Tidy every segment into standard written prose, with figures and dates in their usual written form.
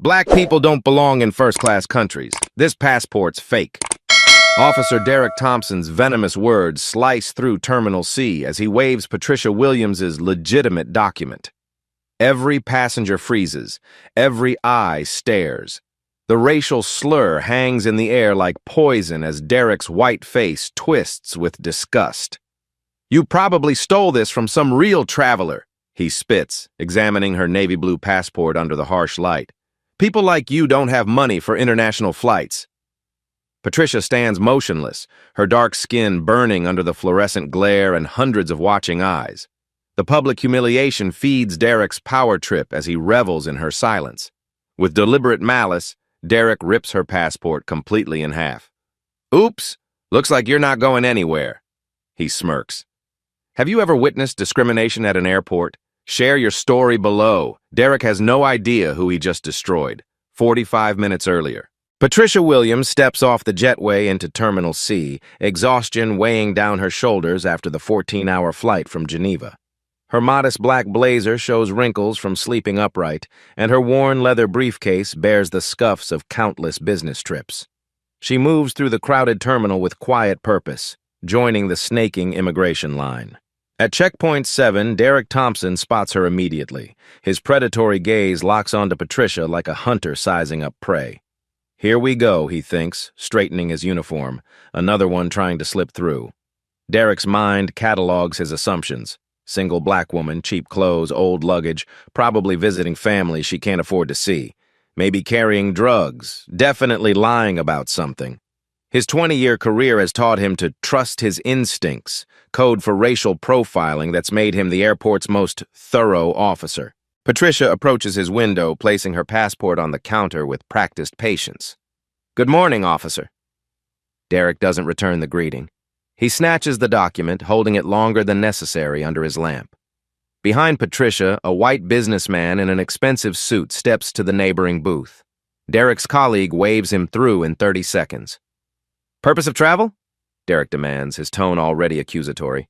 Black people don't belong in first-class countries. This passport's fake. Officer Derek Thompson's venomous words slice through Terminal C as he waves Patricia Williams's legitimate document. Every passenger freezes. Every eye stares. The racial slur hangs in the air like poison as Derek's white face twists with disgust. "You probably stole this from some real traveler," he spits, examining her navy blue passport under the harsh light. "People like you don't have money for international flights." Patricia stands motionless, her dark skin burning under the fluorescent glare and hundreds of watching eyes. The public humiliation feeds Derek's power trip as he revels in her silence. With deliberate malice, Derek rips her passport completely in half. "Oops, looks like you're not going anywhere," he smirks. Have you ever witnessed discrimination at an airport? Share your story below. Derek has no idea who he just destroyed, 45 minutes earlier. Patricia Williams steps off the jetway into Terminal C, exhaustion weighing down her shoulders after the 14-hour flight from Geneva. Her modest black blazer shows wrinkles from sleeping upright, and her worn leather briefcase bears the scuffs of countless business trips. She moves through the crowded terminal with quiet purpose, joining the snaking immigration line. At Checkpoint 7, Derek Thompson spots her immediately. His predatory gaze locks onto Patricia like a hunter sizing up prey. Here we go, he thinks, straightening his uniform, another one trying to slip through. Derek's mind catalogs his assumptions. Single black woman, cheap clothes, old luggage, probably visiting family she can't afford to see. Maybe carrying drugs, definitely lying about something. His 20-year career has taught him to trust his instincts, code for racial profiling that's made him the airport's most thorough officer. Patricia approaches his window, placing her passport on the counter with practiced patience. "Good morning, officer." Derek doesn't return the greeting. He snatches the document, holding it longer than necessary under his lamp. Behind Patricia, a white businessman in an expensive suit steps to the neighboring booth. Derek's colleague waves him through in 30 seconds. "Purpose of travel?" Derek demands, his tone already accusatory.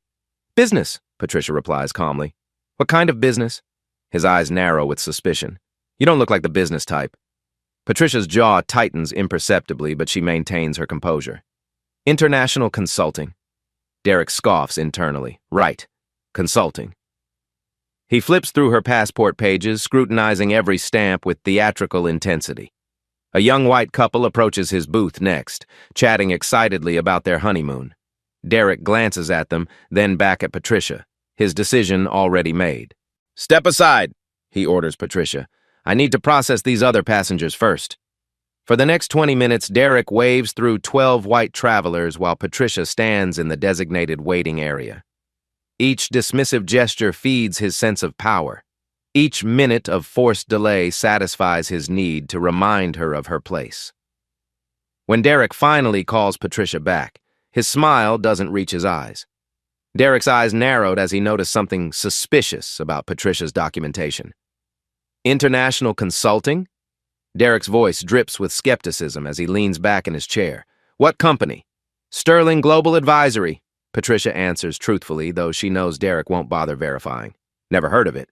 "Business," Patricia replies calmly. "What kind of business?" His eyes narrow with suspicion. "You don't look like the business type." Patricia's jaw tightens imperceptibly, but she maintains her composure. "International consulting." Derek scoffs internally. "Right. Consulting." He flips through her passport pages, scrutinizing every stamp with theatrical intensity. A young white couple approaches his booth next, chatting excitedly about their honeymoon. Derek glances at them, then back at Patricia, his decision already made. "Step aside," he orders Patricia. "I need to process these other passengers first." For the next 20 minutes, Derek waves through 12 white travelers while Patricia stands in the designated waiting area. Each dismissive gesture feeds his sense of power. Each minute of forced delay satisfies his need to remind her of her place. When Derek finally calls Patricia back, his smile doesn't reach his eyes. Derek's eyes narrowed as he noticed something suspicious about Patricia's documentation. "International consulting?" Derek's voice drips with skepticism as he leans back in his chair. "What company?" "Sterling Global Advisory," Patricia answers truthfully, though she knows Derek won't bother verifying. "Never heard of it."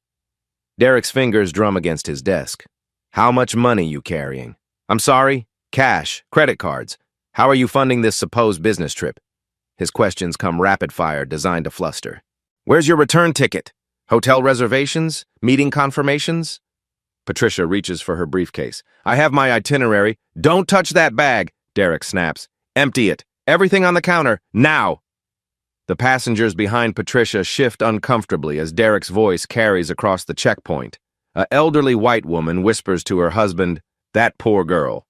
Derek's fingers drum against his desk. "How much money you carrying?" "I'm sorry? Cash, credit cards. How are you funding this supposed business trip?" His questions come rapid-fire, designed to fluster. "Where's your return ticket? Hotel reservations? Meeting confirmations?" Patricia reaches for her briefcase. "I have my itinerary." "Don't touch that bag," Derek snaps. "Empty it. Everything on the counter, now!" The passengers behind Patricia shift uncomfortably as Derek's voice carries across the checkpoint. An elderly white woman whispers to her husband, "That poor girl."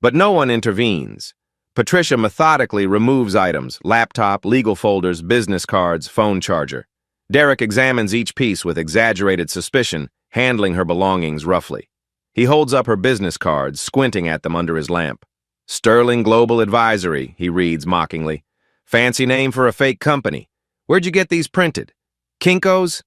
But no one intervenes. Patricia methodically removes items: laptop, legal folders, business cards, phone charger. Derek examines each piece with exaggerated suspicion, handling her belongings roughly. He holds up her business cards, squinting at them under his lamp. "Sterling Global Advisory," he reads mockingly. "Fancy name for a fake company. Where'd you get these printed? Kinko's?"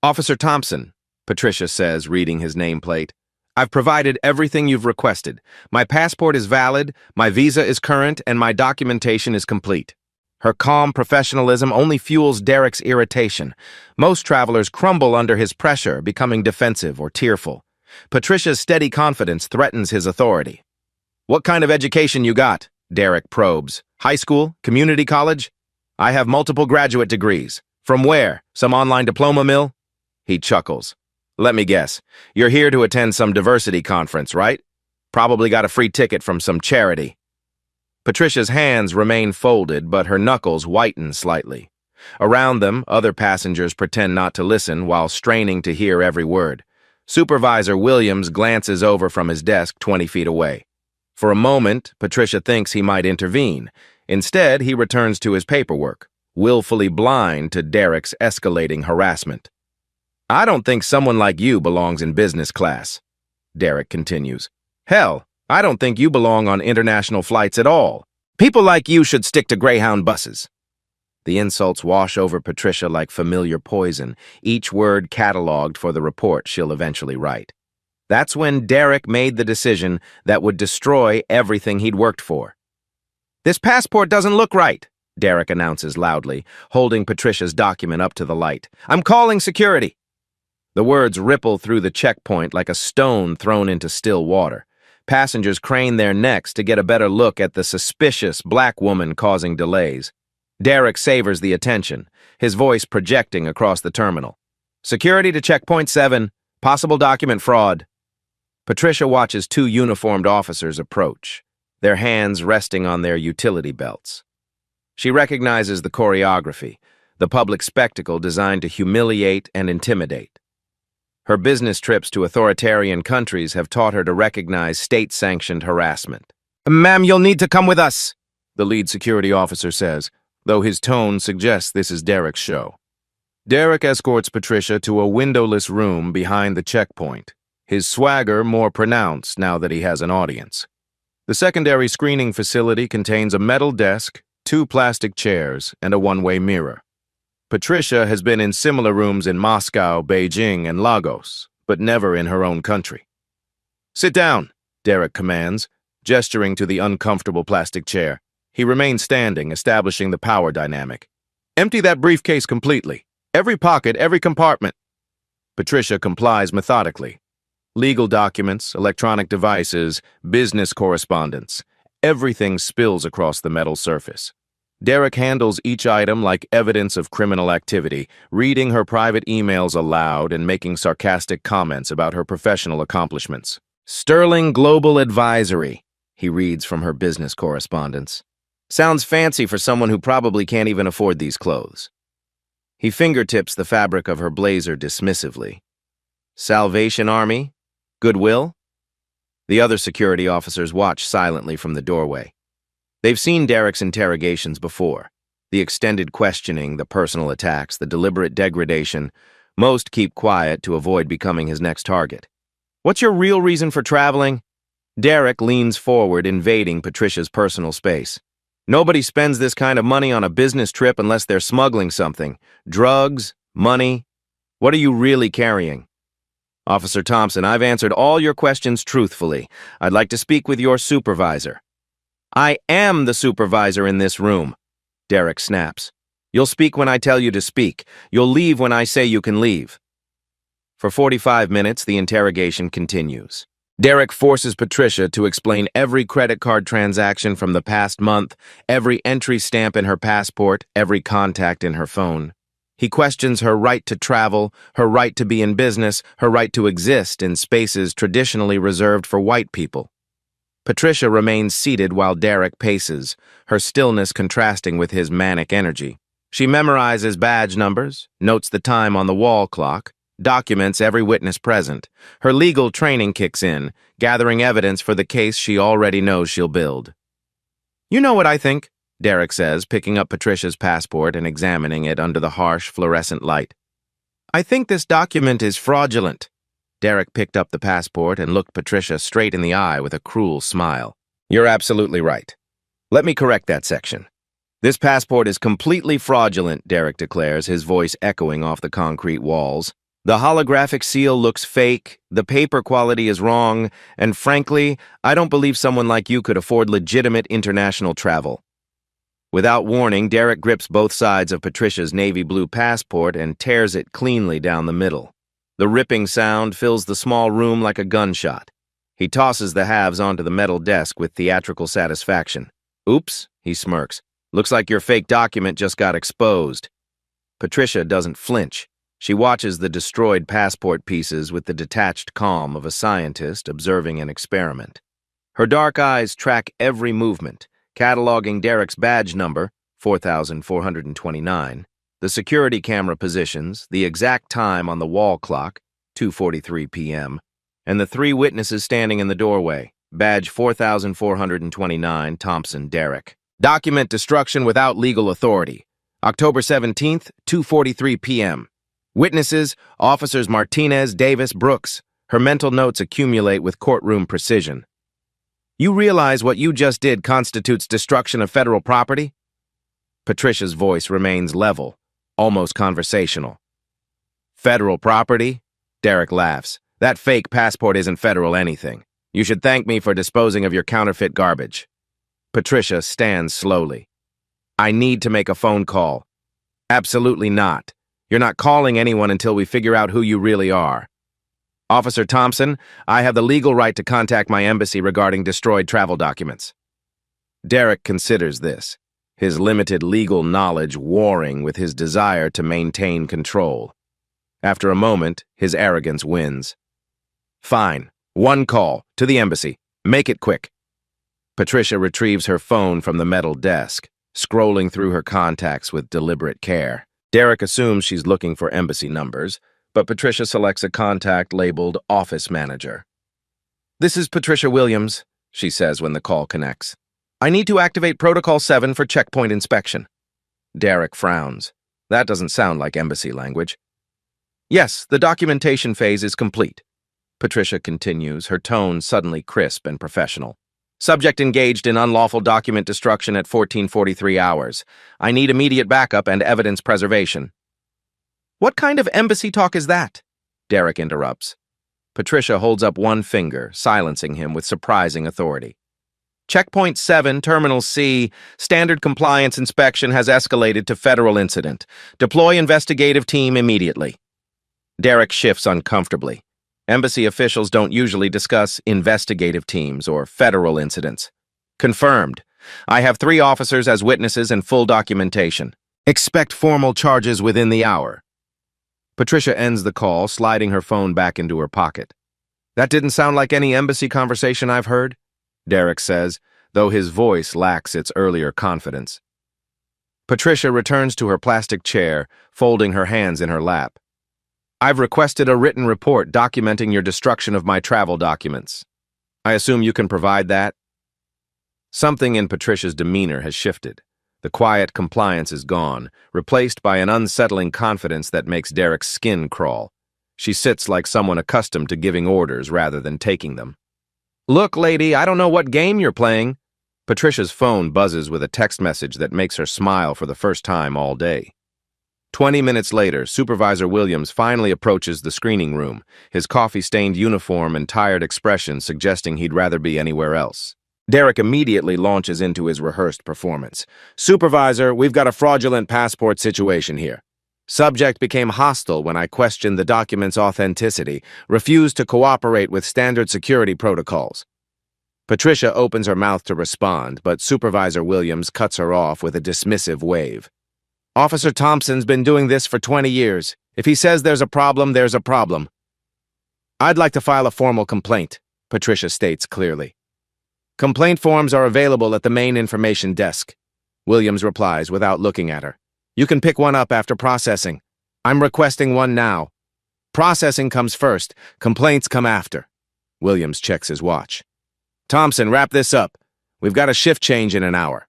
"Officer Thompson," Patricia says, reading his nameplate. "I've provided everything you've requested. My passport is valid, my visa is current, and my documentation is complete." Her calm professionalism only fuels Derek's irritation. Most travelers crumble under his pressure, becoming defensive or tearful. Patricia's steady confidence threatens his authority. "What kind of education you got?" Derek probes. "High school? Community college?" "I have multiple graduate degrees." "From where? Some online diploma mill?" He chuckles. "Let me guess. You're here to attend some diversity conference, right? Probably got a free ticket from some charity." Patricia's hands remain folded, but her knuckles whiten slightly. Around them, other passengers pretend not to listen while straining to hear every word. Supervisor Williams glances over from his desk 20 feet away. For a moment, Patricia thinks he might intervene. Instead, he returns to his paperwork, willfully blind to Derek's escalating harassment. "I don't think someone like you belongs in business class," Derek continues. "Hell, I don't think you belong on international flights at all. People like you should stick to Greyhound buses." The insults wash over Patricia like familiar poison, each word cataloged for the report she'll eventually write. That's when Derek made the decision that would destroy everything he'd worked for. "This passport doesn't look right," Derek announces loudly, holding Patricia's document up to the light. "I'm calling security." The words ripple through the checkpoint like a stone thrown into still water. Passengers crane their necks to get a better look at the suspicious black woman causing delays. Derek savors the attention, his voice projecting across the terminal. "Security to checkpoint 7, possible document fraud." Patricia watches two uniformed officers approach, their hands resting on their utility belts. She recognizes the choreography, the public spectacle designed to humiliate and intimidate. Her business trips to authoritarian countries have taught her to recognize state-sanctioned harassment. "Ma'am, you'll need to come with us," the lead security officer says, though his tone suggests this is Derek's show. Derek escorts Patricia to a windowless room behind the checkpoint, his swagger more pronounced now that he has an audience. The secondary screening facility contains a metal desk, 2 plastic chairs, and a one-way mirror. Patricia has been in similar rooms in Moscow, Beijing, and Lagos, but never in her own country. "Sit down," Derek commands, gesturing to the uncomfortable plastic chair. He remains standing, establishing the power dynamic. "Empty that briefcase completely. Every pocket, every compartment." Patricia complies methodically. Legal documents, electronic devices, business correspondence. Everything spills across the metal surface. Derek handles each item like evidence of criminal activity, reading her private emails aloud and making sarcastic comments about her professional accomplishments. "Sterling Global Advisory," he reads from her business correspondence. "Sounds fancy for someone who probably can't even afford these clothes." He fingertips the fabric of her blazer dismissively. "Salvation Army? Goodwill?" The other security officers watch silently from the doorway. They've seen Derek's interrogations before. The extended questioning, the personal attacks, the deliberate degradation. Most keep quiet to avoid becoming his next target. "What's your real reason for traveling?" Derek leans forward, invading Patricia's personal space. "Nobody spends this kind of money on a business trip unless they're smuggling something. Drugs, money. What are you really carrying?" "Officer Thompson, I've answered all your questions truthfully. I'd like to speak with your supervisor." "I am the supervisor in this room," Derek snaps. "You'll speak when I tell you to speak. You'll leave when I say you can leave." For 45 minutes, the interrogation continues. Derek forces Patricia to explain every credit card transaction from the past month, every entry stamp in her passport, every contact in her phone. He questions her right to travel, her right to be in business, her right to exist in spaces traditionally reserved for white people. Patricia remains seated while Derek paces, her stillness contrasting with his manic energy. She memorizes badge numbers, notes the time on the wall clock, documents every witness present. Her legal training kicks in, gathering evidence for the case she already knows she'll build. "You know what I think?" Derek says, picking up Patricia's passport and examining it under the harsh, fluorescent light. "I think this document is fraudulent." Derek picked up the passport and looked Patricia straight in the eye with a cruel smile. "You're absolutely right. Let me correct that section. This passport is completely fraudulent," Derek declares, his voice echoing off the concrete walls. "The holographic seal looks fake, the paper quality is wrong, and frankly, I don't believe someone like you could afford legitimate international travel." Without warning, Derek grips both sides of Patricia's navy blue passport and tears it cleanly down the middle. The ripping sound fills the small room like a gunshot. He tosses the halves onto the metal desk with theatrical satisfaction. Oops, he smirks. Looks like your fake document just got exposed. Patricia doesn't flinch. She watches the destroyed passport pieces with the detached calm of a scientist observing an experiment. Her dark eyes track every movement, cataloging Derek's badge number, 4429, the security camera positions, the exact time on the wall clock, 2:43 p.m., and the three witnesses standing in the doorway, badge 4429, Thompson, Derek. Document destruction without legal authority. October 17th, 2:43 p.m. Witnesses, Officers Martinez, Davis, Brooks. Her mental notes accumulate with courtroom precision. You realize what you just did constitutes destruction of federal property? Patricia's voice remains level, almost conversational. Federal property? Derek laughs. That fake passport isn't federal anything. You should thank me for disposing of your counterfeit garbage. Patricia stands slowly. I need to make a phone call. Absolutely not. You're not calling anyone until we figure out who you really are. Officer Thompson, I have the legal right to contact my embassy regarding destroyed travel documents. Derek considers this, his limited legal knowledge warring with his desire to maintain control. After a moment, his arrogance wins. Fine. One call, to the embassy. Make it quick. Patricia retrieves her phone from the metal desk, scrolling through her contacts with deliberate care. Derek assumes she's looking for embassy numbers, but Patricia selects a contact labeled Office Manager. This is Patricia Williams, she says when the call connects. I need to activate Protocol 7 for checkpoint inspection. Derek frowns. That doesn't sound like embassy language. Yes, the documentation phase is complete. Patricia continues, her tone suddenly crisp and professional. Subject engaged in unlawful document destruction at 14:43 hours. I need immediate backup and evidence preservation. What kind of embassy talk is that? Derek interrupts. Patricia holds up one finger, silencing him with surprising authority. Checkpoint 7, Terminal C, standard compliance inspection has escalated to federal incident. Deploy investigative team immediately. Derek shifts uncomfortably. Embassy officials don't usually discuss investigative teams or federal incidents. Confirmed. I have 3 officers as witnesses and full documentation. Expect formal charges within the hour. Patricia ends the call, sliding her phone back into her pocket. That didn't sound like any embassy conversation I've heard, Derek says, though his voice lacks its earlier confidence. Patricia returns to her plastic chair, folding her hands in her lap. I've requested a written report documenting your destruction of my travel documents. I assume you can provide that? Something in Patricia's demeanor has shifted. The quiet compliance is gone, replaced by an unsettling confidence that makes Derek's skin crawl. She sits like someone accustomed to giving orders rather than taking them. Look, lady, I don't know what game you're playing. Patricia's phone buzzes with a text message that makes her smile for the first time all day. 20 minutes later, Supervisor Williams finally approaches the screening room, his coffee-stained uniform and tired expression suggesting he'd rather be anywhere else. Derek immediately launches into his rehearsed performance. Supervisor, we've got a fraudulent passport situation here. Subject became hostile when I questioned the document's authenticity, refused to cooperate with standard security protocols. Patricia opens her mouth to respond, but Supervisor Williams cuts her off with a dismissive wave. Officer Thompson's been doing this for 20 years. If he says there's a problem, there's a problem. I'd like to file a formal complaint, Patricia states clearly. Complaint forms are available at the main information desk. Williams replies without looking at her. You can pick one up after processing. I'm requesting one now. Processing comes first, complaints come after. Williams checks his watch. Thompson, wrap this up. We've got a shift change in an hour.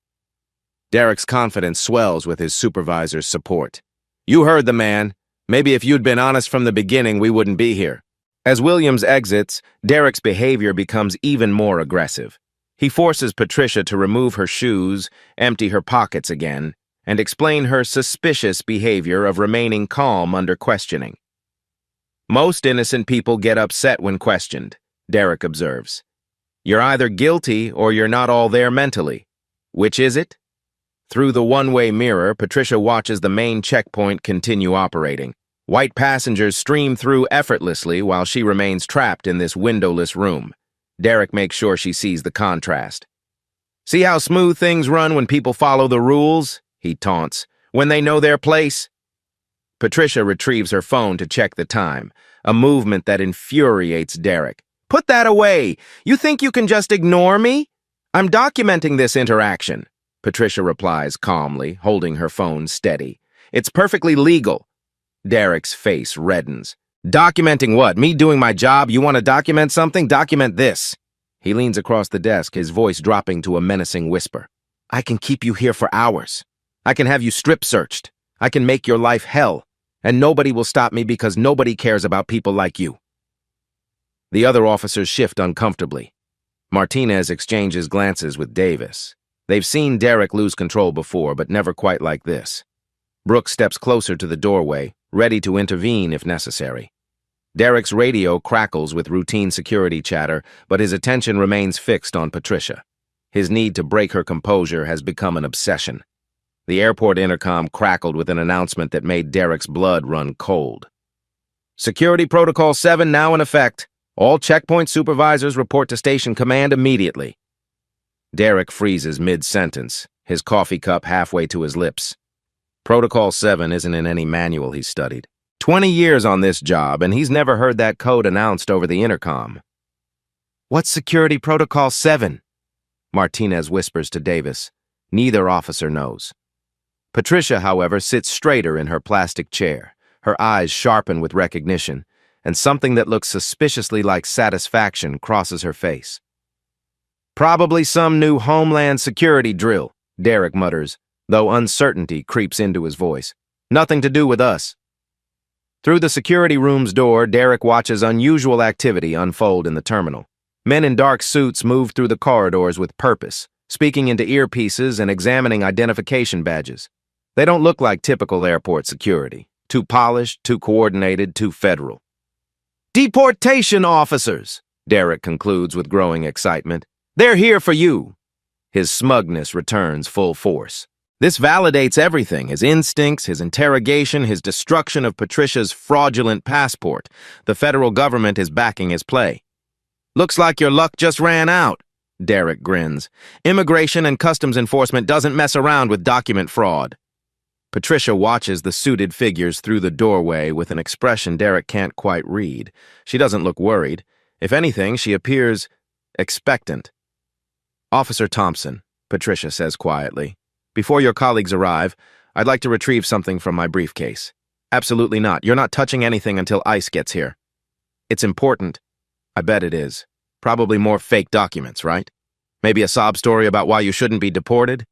Derek's confidence swells with his supervisor's support. You heard the man. Maybe if you'd been honest from the beginning, we wouldn't be here. As Williams exits, Derek's behavior becomes even more aggressive. He forces Patricia to remove her shoes, empty her pockets again, and explain her suspicious behavior of remaining calm under questioning. Most innocent people get upset when questioned, Derek observes. You're either guilty or you're not all there mentally. Which is it? Through the one-way mirror, Patricia watches the main checkpoint continue operating. White passengers stream through effortlessly while she remains trapped in this windowless room. Derek makes sure she sees the contrast. "See how smooth things run when people follow the rules?" he taunts. "When they know their place?" Patricia retrieves her phone to check the time, a movement that infuriates Derek. "Put that away! You think you can just ignore me? I'm documenting this interaction," Patricia replies calmly, holding her phone steady. "It's perfectly legal." Derek's face reddens. "Documenting what? Me doing my job? You want to document something? Document this." He leans across the desk, his voice dropping to a menacing whisper. "I can keep you here for hours. I can have you strip searched. I can make your life hell. And nobody will stop me because nobody cares about people like you." The other officers shift uncomfortably. Martinez exchanges glances with Davis. They've seen Derek lose control before, but never quite like this. Brooks steps closer to the doorway, ready to intervene if necessary. Derek's radio crackles with routine security chatter, but his attention remains fixed on Patricia. His need to break her composure has become an obsession. The airport intercom crackled with an announcement that made Derek's blood run cold. "Security Protocol 7 now in effect. All checkpoint supervisors report to station command immediately." Derek freezes mid-sentence, his coffee cup halfway to his lips. Protocol 7 isn't in any manual he's studied. 20 years on this job, and he's never heard that code announced over the intercom. "What's Security Protocol 7? Martinez whispers to Davis. Neither officer knows. Patricia, however, sits straighter in her plastic chair, her eyes sharpen with recognition, and something that looks suspiciously like satisfaction crosses her face. "Probably some new Homeland Security drill," Derek mutters, though uncertainty creeps into his voice. "Nothing to do with us." Through the security room's door, Derek watches unusual activity unfold in the terminal. Men in dark suits move through the corridors with purpose, speaking into earpieces and examining identification badges. They don't look like typical airport security. Too polished, too coordinated, too federal. "Deportation officers," Derek concludes with growing excitement. "They're here for you." His smugness returns full force. This validates everything, his instincts, his interrogation, his destruction of Patricia's fraudulent passport. The federal government is backing his play. "Looks like your luck just ran out," Derek grins. "Immigration and Customs Enforcement doesn't mess around with document fraud." Patricia watches the suited figures through the doorway with an expression Derek can't quite read. She doesn't look worried. If anything, she appears expectant. "Officer Thompson," Patricia says quietly, "before your colleagues arrive, I'd like to retrieve something from my briefcase." "Absolutely not. You're not touching anything until ICE gets here." "It's important." "I bet it is. Probably more fake documents, right? Maybe a sob story about why you shouldn't be deported?"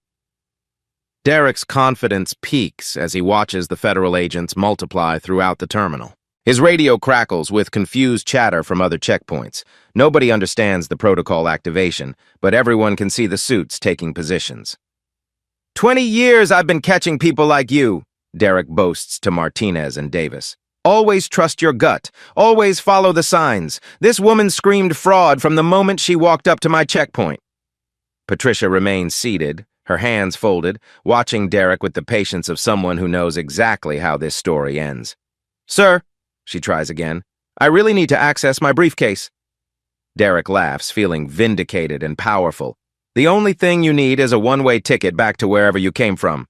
Derek's confidence peaks as he watches the federal agents multiply throughout the terminal. His radio crackles with confused chatter from other checkpoints. Nobody understands the protocol activation, but everyone can see the suits taking positions. 20 years I've been catching people like you," Derek boasts to Martinez and Davis. "Always trust your gut. Always follow the signs. This woman screamed fraud from the moment she walked up to my checkpoint." Patricia remains seated, her hands folded, watching Derek with the patience of someone who knows exactly how this story ends. "Sir," she tries again, "I really need to access my briefcase." Derek laughs, feeling vindicated and powerful. "The only thing you need is a one-way ticket back to wherever you came from."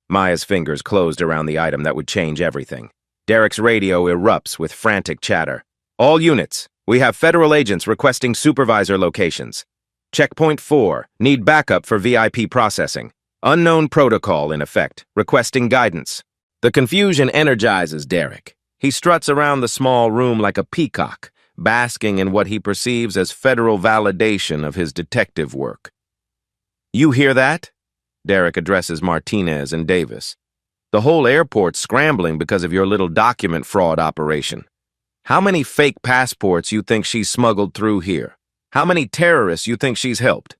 Maya's fingers closed around the item that would change everything. Derek's radio erupts with frantic chatter. "All units, we have federal agents requesting supervisor locations. Checkpoint 4, need backup for VIP processing. Unknown protocol in effect, requesting guidance." The confusion energizes Derek. He struts around the small room like a peacock, basking in what he perceives as federal validation of his detective work. "You hear that?" Derek addresses Martinez and Davis. "The whole airport's scrambling because of your little document fraud operation. How many fake passports you think she's smuggled through here? How many terrorists you think she's helped?"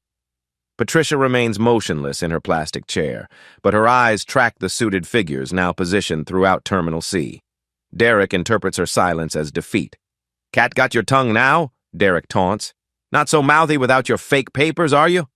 Patricia remains motionless in her plastic chair, but her eyes track the suited figures now positioned throughout Terminal C. Derek interprets her silence as defeat. "Cat got your tongue now?" Derek taunts. "Not so mouthy without your fake papers, are you?"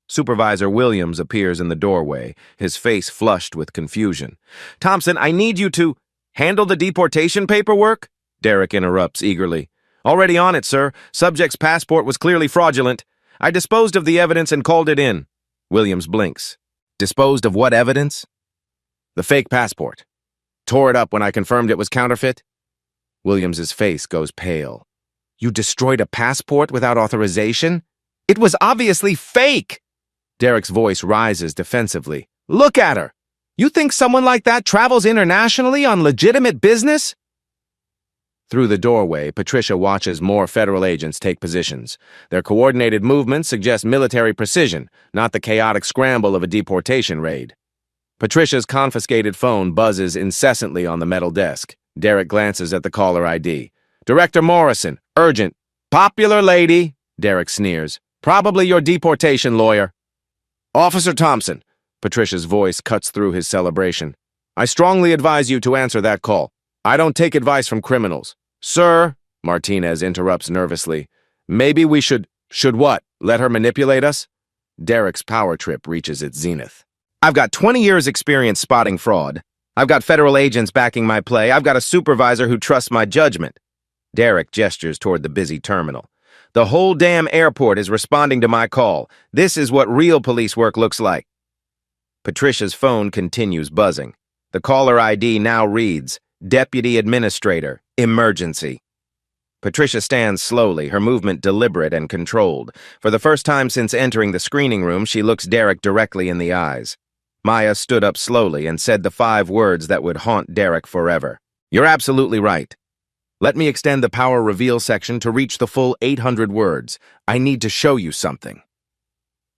Supervisor Williams appears in the doorway, his face flushed with confusion. "Thompson, I need you to—" Handle the deportation paperwork? Derek interrupts eagerly. Already on it, sir. Subject's passport was clearly fraudulent. I disposed of the evidence and called it in. Williams blinks. Disposed of what evidence? The fake passport. Tore it up when I confirmed it was counterfeit? Williams's face goes pale. You destroyed a passport without authorization? It was obviously fake! Derek's voice rises defensively. Look at her! You think someone like that travels internationally on legitimate business? Through the doorway, Patricia watches more federal agents take positions. Their coordinated movements suggest military precision, not the chaotic scramble of a deportation raid. Patricia's confiscated phone buzzes incessantly on the metal desk. Derek glances at the caller ID. Director Morrison, urgent. Popular lady, Derek sneers. Probably your deportation lawyer. Officer Thompson, Patricia's voice cuts through his celebration. I strongly advise you to answer that call. I don't take advice from criminals. Sir, Martinez interrupts nervously. Maybe we should what? Let her manipulate us? Derek's power trip reaches its zenith. I've got 20 years experience spotting fraud. I've got federal agents backing my play. I've got a supervisor who trusts my judgment. Derek gestures toward the busy terminal. The whole damn airport is responding to my call. This is what real police work looks like. Patricia's phone continues buzzing. The caller ID now reads, Deputy Administrator, Emergency. Patricia stands slowly, her movement deliberate and controlled. For the first time since entering the screening room, she looks Derek directly in the eyes. Maya stood up slowly and said the 5 words that would haunt Derek forever. You're absolutely right. Let me extend the power reveal section to reach the full 800 words. I need to show you something.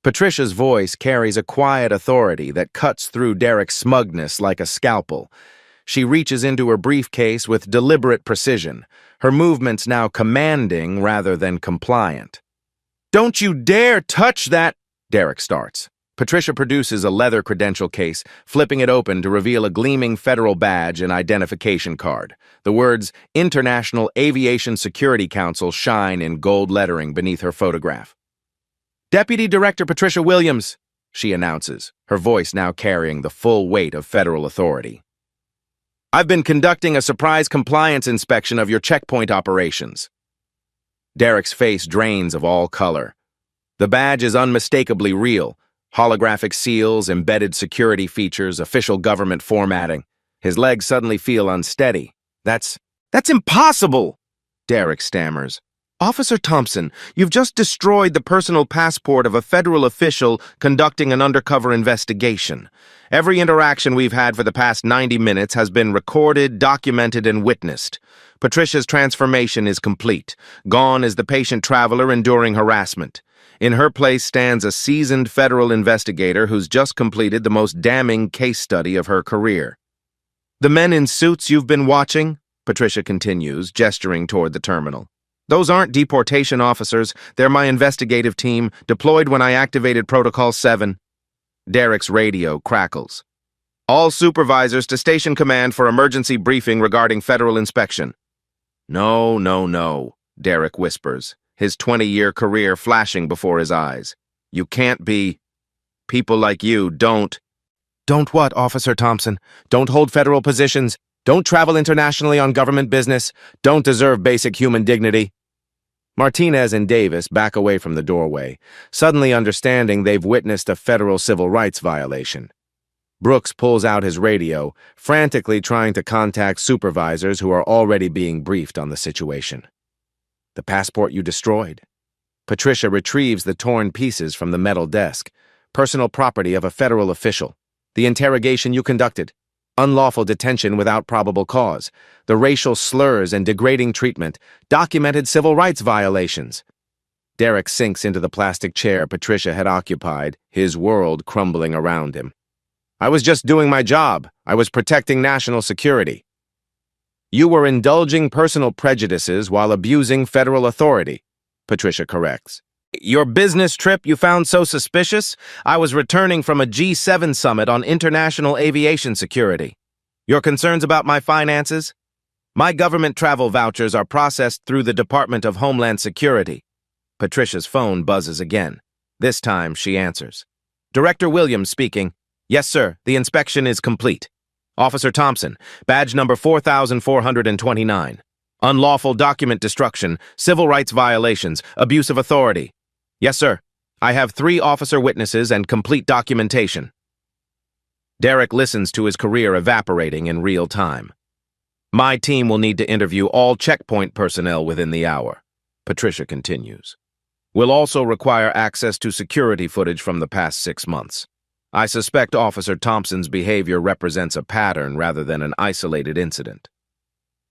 Patricia's voice carries a quiet authority that cuts through Derek's smugness like a scalpel. She reaches into her briefcase with deliberate precision, her movements now commanding rather than compliant. Don't you dare touch that, Derek starts. Patricia produces a leather credential case, flipping it open to reveal a gleaming federal badge and identification card. The words International Aviation Security Council shine in gold lettering beneath her photograph. Deputy Director Patricia Williams, she announces, her voice now carrying the full weight of federal authority. I've been conducting a surprise compliance inspection of your checkpoint operations. Derek's face drains of all color. The badge is unmistakably real. Holographic seals, embedded security features, official government formatting. His legs suddenly feel unsteady. That's impossible, Derek stammers. Officer Thompson, you've just destroyed the personal passport of a federal official conducting an undercover investigation. Every interaction we've had for the past 90 minutes has been recorded, documented, and witnessed. Patricia's transformation is complete. Gone is the patient traveler enduring harassment. In her place stands a seasoned federal investigator who's just completed the most damning case study of her career. The men in suits you've been watching, Patricia continues, gesturing toward the terminal. Those aren't deportation officers. They're my investigative team, deployed when I activated Protocol 7. Derek's radio crackles. All supervisors to station command for emergency briefing regarding federal inspection. No, Derek whispers, his 20-year career flashing before his eyes. You can't be. People like you don't. Don't what, Officer Thompson? Don't hold federal positions. Don't travel internationally on government business. Don't deserve basic human dignity. Martinez and Davis back away from the doorway, suddenly understanding they've witnessed a federal civil rights violation. Brooks pulls out his radio, frantically trying to contact supervisors who are already being briefed on the situation. The passport you destroyed. Patricia retrieves the torn pieces from the metal desk. Personal property of a federal official. The interrogation you conducted. Unlawful detention without probable cause, the racial slurs and degrading treatment, documented civil rights violations. Derek sinks into the plastic chair Patricia had occupied, his world crumbling around him. I was just doing my job. I was protecting national security. You were indulging personal prejudices while abusing federal authority, Patricia corrects. Your business trip you found so suspicious? I was returning from a G7 summit on international aviation security. Your concerns about my finances? My government travel vouchers are processed through the Department of Homeland Security. Patricia's phone buzzes again. This time she answers. Director Williams speaking. Yes, sir, the inspection is complete. Officer Thompson, badge number 4429. Unlawful document destruction, civil rights violations, abuse of authority. Yes, sir. I have 3 officer witnesses and complete documentation. Derek listens to his career evaporating in real time. My team will need to interview all checkpoint personnel within the hour. Patricia continues. We'll also require access to security footage from the past 6 months. I suspect Officer Thompson's behavior represents a pattern rather than an isolated incident.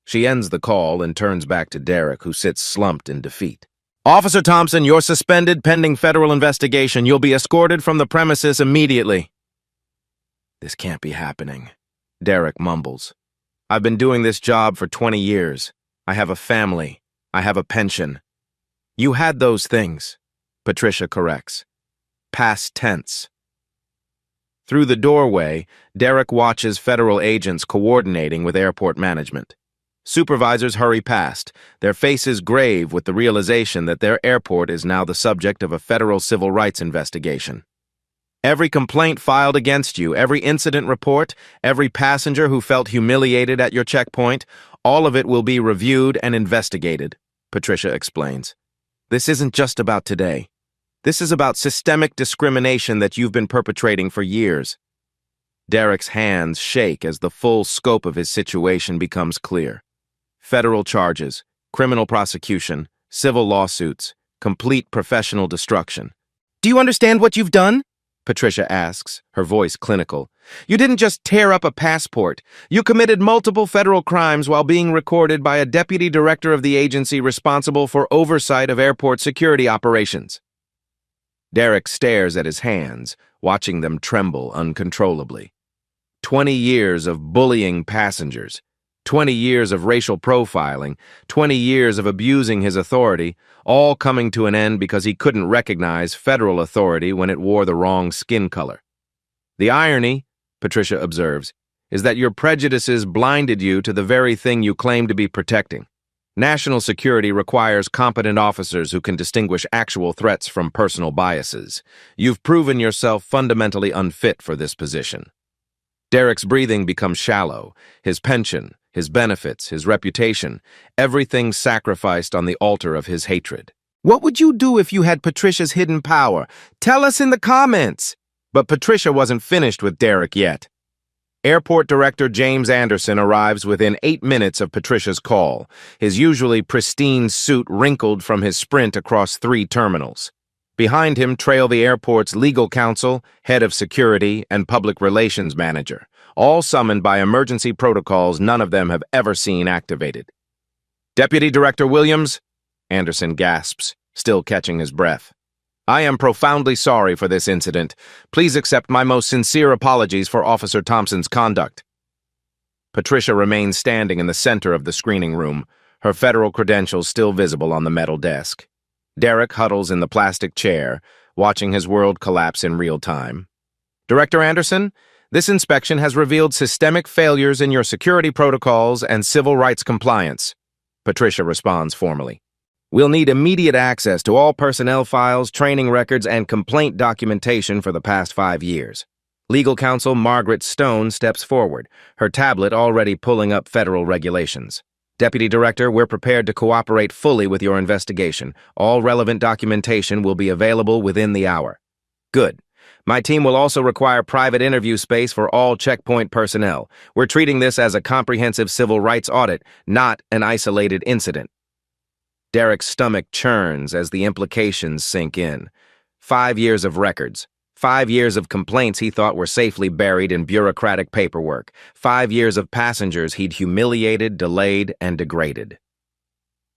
She ends the call and turns back to Derek, who sits slumped in defeat. Officer Thompson, you're suspended pending federal investigation. You'll be escorted from the premises immediately. This can't be happening, Derek mumbles. I've been doing this job for 20 years. I have a family. I have a pension. You had those things, Patricia corrects. Past tense. Through the doorway, Derek watches federal agents coordinating with airport management. Supervisors hurry past, their faces grave with the realization that their airport is now the subject of a federal civil rights investigation. Every complaint filed against you, every incident report, every passenger who felt humiliated at your checkpoint, all of it will be reviewed and investigated, Patricia explains. This isn't just about today. This is about systemic discrimination that you've been perpetrating for years. Derek's hands shake as the full scope of his situation becomes clear. Federal charges, criminal prosecution, civil lawsuits, complete professional destruction. Do you understand what you've done? Patricia asks, her voice clinical. You didn't just tear up a passport. You committed multiple federal crimes while being recorded by a deputy director of the agency responsible for oversight of airport security operations. Derek stares at his hands, watching them tremble uncontrollably. 20 years of bullying passengers, 20 years of racial profiling, 20 years of abusing his authority, all coming to an end because he couldn't recognize federal authority when it wore the wrong skin color. The irony, Patricia observes, is that your prejudices blinded you to the very thing you claim to be protecting. National security requires competent officers who can distinguish actual threats from personal biases. You've proven yourself fundamentally unfit for this position. Derek's breathing becomes shallow, his pension, his benefits, his reputation, everything sacrificed on the altar of his hatred. What would you do if you had Patricia's hidden power? Tell us in the comments! But Patricia wasn't finished with Derek yet. Airport Director James Anderson arrives within 8 minutes of Patricia's call, his usually pristine suit wrinkled from his sprint across 3 terminals. Behind him trail the airport's legal counsel, head of security, and public relations manager, all summoned by emergency protocols none of them have ever seen activated. Deputy Director Williams, Anderson gasps, still catching his breath. I am profoundly sorry for this incident. Please accept my most sincere apologies for Officer Thompson's conduct. Patricia remains standing in the center of the screening room, her federal credentials still visible on the metal desk. Derek huddles in the plastic chair, watching his world collapse in real time. Director Anderson, this inspection has revealed systemic failures in your security protocols and civil rights compliance. Patricia responds formally. We'll need immediate access to all personnel files, training records, and complaint documentation for the past 5 years. Legal counsel Margaret Stone steps forward, her tablet already pulling up federal regulations. Deputy Director, we're prepared to cooperate fully with your investigation. All relevant documentation will be available within the hour. Good. My team will also require private interview space for all checkpoint personnel. We're treating this as a comprehensive civil rights audit, not an isolated incident. Derek's stomach churns as the implications sink in. 5 years of records. 5 years of complaints he thought were safely buried in bureaucratic paperwork. 5 years of passengers he'd humiliated, delayed, and degraded.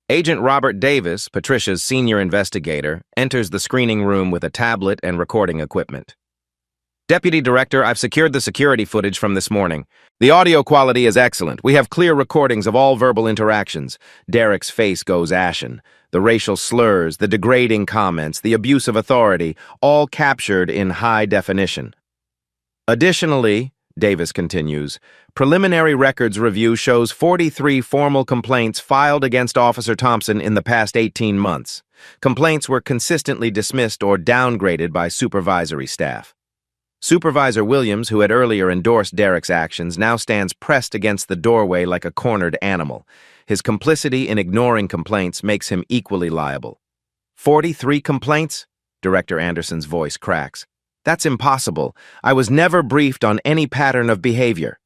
Agent Robert Davis, Patricia's senior investigator, enters the screening room with a tablet and recording equipment. Deputy Director, I've secured the security footage from this morning. The audio quality is excellent. We have clear recordings of all verbal interactions. Derek's face goes ashen. The racial slurs, the degrading comments, the abuse of authority, all captured in high definition. Additionally, Davis continues, preliminary records review shows 43 formal complaints filed against Officer Thompson in the past 18 months. Complaints were consistently dismissed or downgraded by supervisory staff. Supervisor Williams, who had earlier endorsed Derek's actions, now stands pressed against the doorway like a cornered animal. His complicity in ignoring complaints makes him equally liable. 43 complaints? Director Anderson's voice cracks. That's impossible. I was never briefed on any pattern of behavior.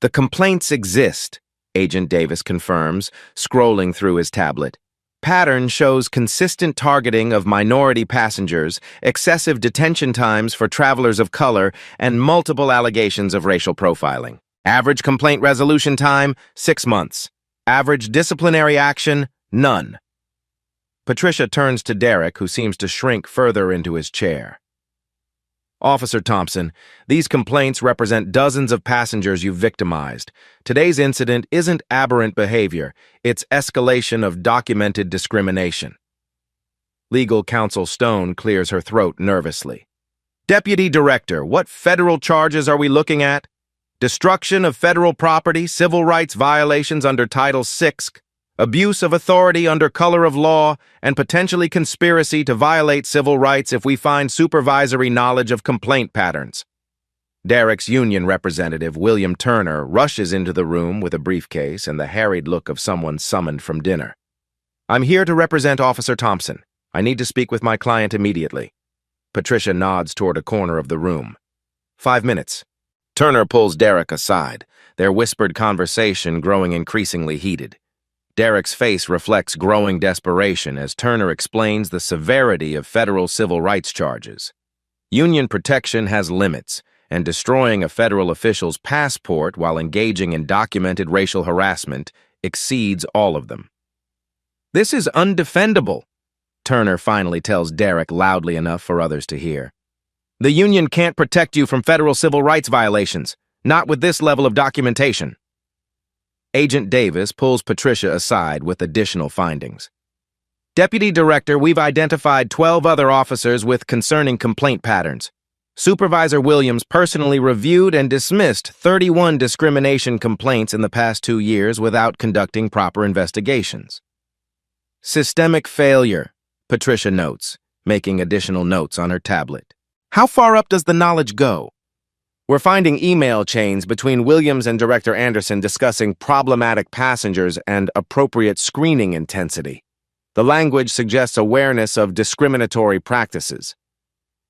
The complaints exist, Agent Davis confirms, scrolling through his tablet. Pattern shows consistent targeting of minority passengers, excessive detention times for travelers of color, and multiple allegations of racial profiling. Average complaint resolution time, 6 months. Average disciplinary action, none. Patricia turns to Derek, who seems to shrink further into his chair. Officer Thompson, these complaints represent dozens of passengers you've victimized. Today's incident isn't aberrant behavior, it's escalation of documented discrimination. Legal counsel Stone clears her throat nervously. Deputy Director, what federal charges are we looking at? Destruction of federal property, civil rights violations under Title VI, abuse of authority under color of law, and potentially conspiracy to violate civil rights if we find supervisory knowledge of complaint patterns. Derek's union representative, William Turner, rushes into the room with a briefcase and the harried look of someone summoned from dinner. I'm here to represent Officer Thompson. I need to speak with my client immediately. Patricia nods toward a corner of the room. 5 minutes. Turner pulls Derek aside, their whispered conversation growing increasingly heated. Derek's face reflects growing desperation as Turner explains the severity of federal civil rights charges. Union protection has limits, and destroying a federal official's passport while engaging in documented racial harassment exceeds all of them. This is undefendable, Turner finally tells Derek loudly enough for others to hear. The Union can't protect you from federal civil rights violations, not with this level of documentation. Agent Davis pulls Patricia aside with additional findings. Deputy Director, we've identified 12 other officers with concerning complaint patterns. Supervisor Williams personally reviewed and dismissed 31 discrimination complaints in the past 2 years without conducting proper investigations. Systemic failure, Patricia notes, making additional notes on her tablet. How far up does the knowledge go? We're finding email chains between Williams and Director Anderson discussing problematic passengers and appropriate screening intensity. The language suggests awareness of discriminatory practices.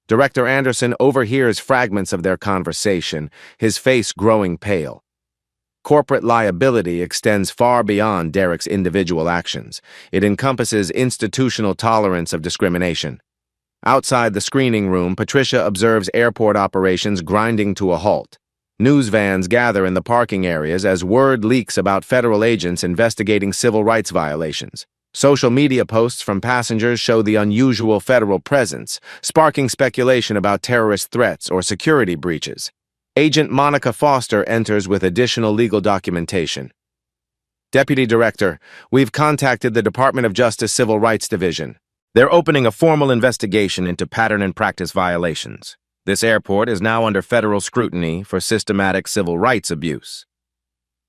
Director Anderson overhears fragments of their conversation, his face growing pale. Corporate liability extends far beyond Derek's individual actions. It encompasses institutional tolerance of discrimination. Outside the screening room, Patricia observes airport operations grinding to a halt. News vans gather in the parking areas as word leaks about federal agents investigating civil rights violations. Social media posts from passengers show the unusual federal presence, sparking speculation about terrorist threats or security breaches. Agent Monica Foster enters with additional legal documentation. Deputy Director, we've contacted the Department of Justice Civil Rights Division. They're opening a formal investigation into pattern and practice violations. This airport is now under federal scrutiny for systematic civil rights abuse.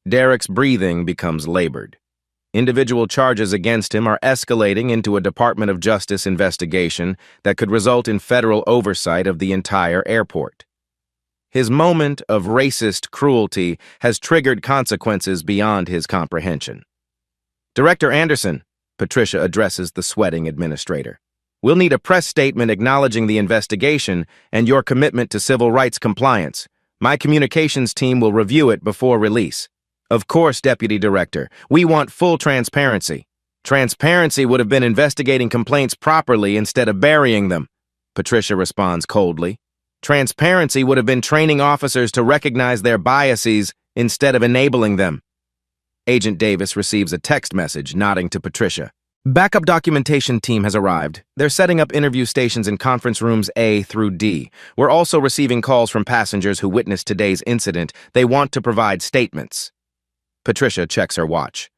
Derek's breathing becomes labored. Individual charges against him are escalating into a Department of Justice investigation that could result in federal oversight of the entire airport. His moment of racist cruelty has triggered consequences beyond his comprehension. Director Anderson, Patricia addresses the sweating administrator. We'll need a press statement acknowledging the investigation and your commitment to civil rights compliance. My communications team will review it before release. Of course, Deputy Director, we want full transparency. Transparency would have been investigating complaints properly instead of burying them, Patricia responds coldly. Transparency would have been training officers to recognize their biases instead of enabling them. Agent Davis receives a text message nodding to Patricia. Backup documentation team has arrived. They're setting up interview stations in conference rooms A through D. We're also receiving calls from passengers who witnessed today's incident. They want to provide statements. Patricia checks her watch.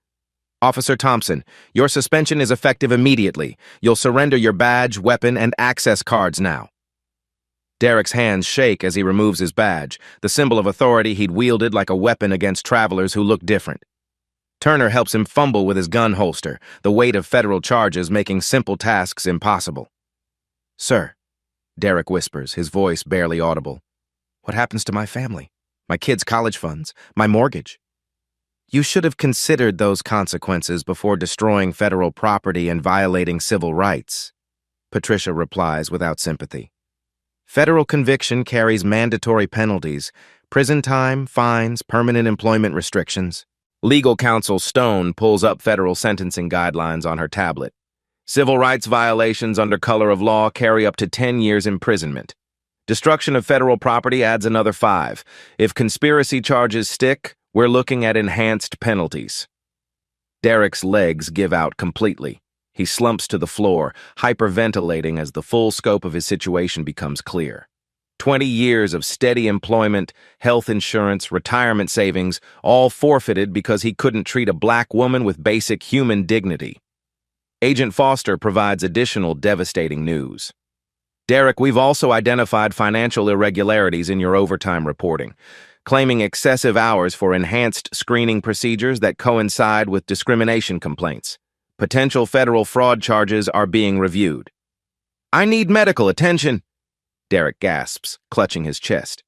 Officer Thompson, your suspension is effective immediately. You'll surrender your badge, weapon, and access cards now. Derek's hands shake as he removes his badge, the symbol of authority he'd wielded like a weapon against travelers who looked different. Turner helps him fumble with his gun holster, the weight of federal charges making simple tasks impossible. Sir, Derek whispers, his voice barely audible. What happens to my family? My kids' college funds? My mortgage? You should have considered those consequences before destroying federal property and violating civil rights, Patricia replies without sympathy. Federal conviction carries mandatory penalties, prison time, fines, permanent employment restrictions. Legal counsel Stone pulls up federal sentencing guidelines on her tablet. Civil rights violations under color of law carry up to 10 years imprisonment. Destruction of federal property adds another 5. If conspiracy charges stick, we're looking at enhanced penalties. Derek's legs give out completely. He slumps to the floor, hyperventilating as the full scope of his situation becomes clear. 20 years of steady employment, health insurance, retirement savings, all forfeited because he couldn't treat a black woman with basic human dignity. Agent Foster provides additional devastating news. Derek, we've also identified financial irregularities in your overtime reporting, claiming excessive hours for enhanced screening procedures that coincide with discrimination complaints. Potential federal fraud charges are being reviewed. I need medical attention, Derek gasps, clutching his chest.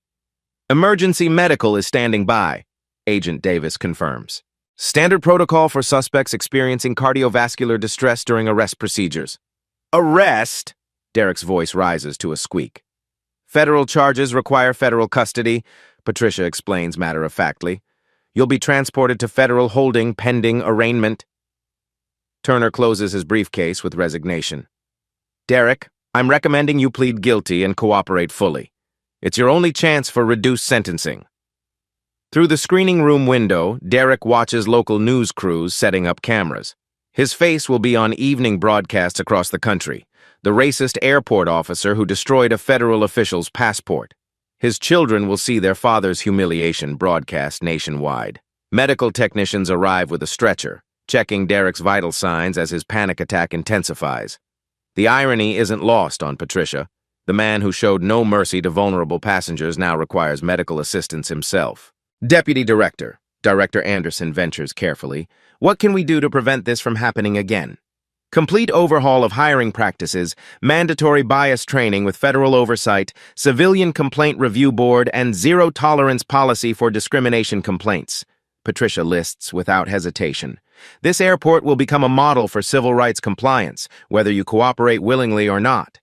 Emergency medical is standing by, Agent Davis confirms. Standard protocol for suspects experiencing cardiovascular distress during arrest procedures. Arrest? Derek's voice rises to a squeak. Federal charges require federal custody, Patricia explains matter-of-factly. You'll be transported to federal holding pending arraignment. Turner closes his briefcase with resignation. Derek, I'm recommending you plead guilty and cooperate fully. It's your only chance for reduced sentencing. Through the screening room window, Derek watches local news crews setting up cameras. His face will be on evening broadcasts across the country. The racist airport officer who destroyed a federal official's passport. His children will see their father's humiliation broadcast nationwide. Medical technicians arrive with a stretcher, checking Derek's vital signs as his panic attack intensifies. The irony isn't lost on Patricia. The man who showed no mercy to vulnerable passengers now requires medical assistance himself. Deputy Director, Director Anderson ventures carefully, what can we do to prevent this from happening again? Complete overhaul of hiring practices, mandatory bias training with federal oversight, civilian complaint review board, and zero-tolerance policy for discrimination complaints, Patricia lists without hesitation. This airport will become a model for civil rights compliance, whether you cooperate willingly or not.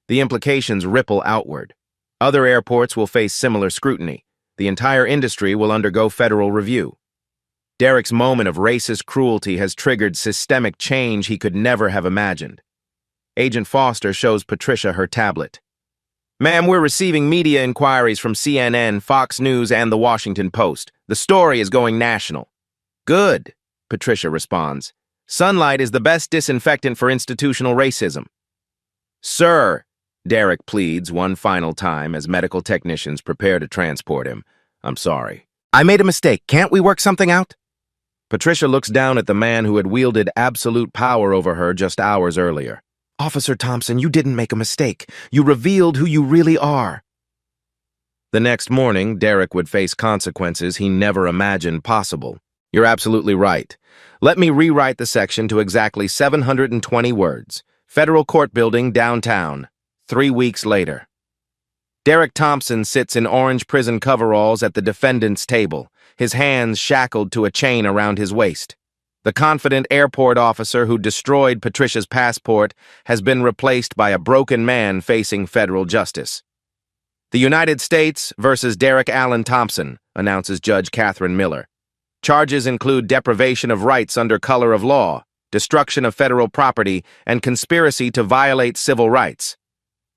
The implications ripple outward. Other airports will face similar scrutiny. The entire industry will undergo federal review. Derek's moment of racist cruelty has triggered systemic change he could never have imagined. Agent Foster shows Patricia her tablet. Ma'am, we're receiving media inquiries from CNN, Fox News, and The Washington Post. The story is going national. Good, Patricia responds. Sunlight is the best disinfectant for institutional racism. Sir, Derek pleads one final time as medical technicians prepare to transport him. I'm sorry. I made a mistake. Can't we work something out? Patricia looks down at the man who had wielded absolute power over her just hours earlier. Officer Thompson, you didn't make a mistake. You revealed who you really are. The next morning, Derek would face consequences he never imagined possible. You're absolutely right. Let me rewrite the section to exactly 720 words. Federal Court Building, downtown. 3 weeks later. Derek Thompson sits in orange prison coveralls at the defendant's table, his hands shackled to a chain around his waist. The confident airport officer who destroyed Patricia's passport has been replaced by a broken man facing federal justice. The United States versus Derek Allen Thompson, announces Judge Catherine Miller. Charges include deprivation of rights under color of law, destruction of federal property, and conspiracy to violate civil rights.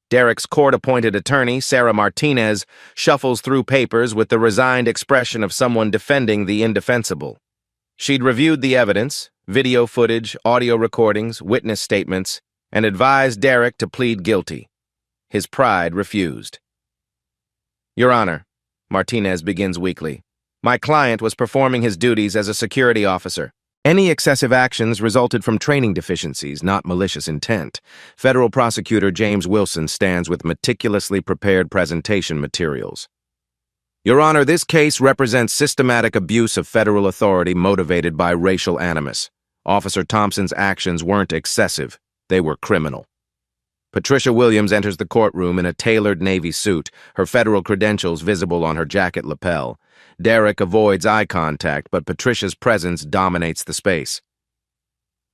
Derek's court-appointed attorney, Sarah Martinez, shuffles through papers with the resigned expression of someone defending the indefensible. She'd reviewed the evidence, video footage, audio recordings, witness statements, and advised Derek to plead guilty. His pride refused. Your Honor, Martinez begins weakly, my client was performing his duties as a security officer. Any excessive actions resulted from training deficiencies, not malicious intent. Federal Prosecutor James Wilson stands with meticulously prepared presentation materials. Your Honor, this case represents systematic abuse of federal authority motivated by racial animus. Officer Thompson's actions weren't excessive. They were criminal. Patricia Williams enters the courtroom in a tailored Navy suit, her federal credentials visible on her jacket lapel. Derek avoids eye contact, but Patricia's presence dominates the space.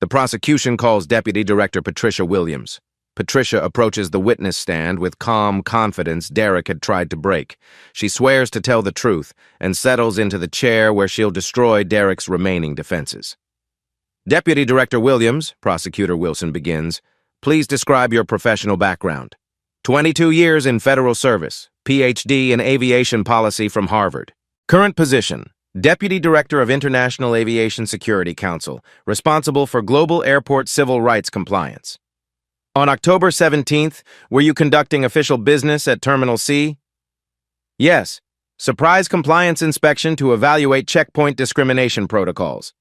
The prosecution calls Deputy Director Patricia Williams. Patricia approaches the witness stand with calm confidence Derek had tried to break. She swears to tell the truth and settles into the chair where she'll destroy Derek's remaining defenses. Deputy Director Williams, Prosecutor Wilson begins, please describe your professional background. 22 years in federal service, PhD in aviation policy from Harvard. Current position, Deputy Director of International Aviation Security Council, responsible for global airport civil rights compliance. On October 17th, were you conducting official business at Terminal C? Yes. Surprise compliance inspection to evaluate checkpoint discrimination protocols.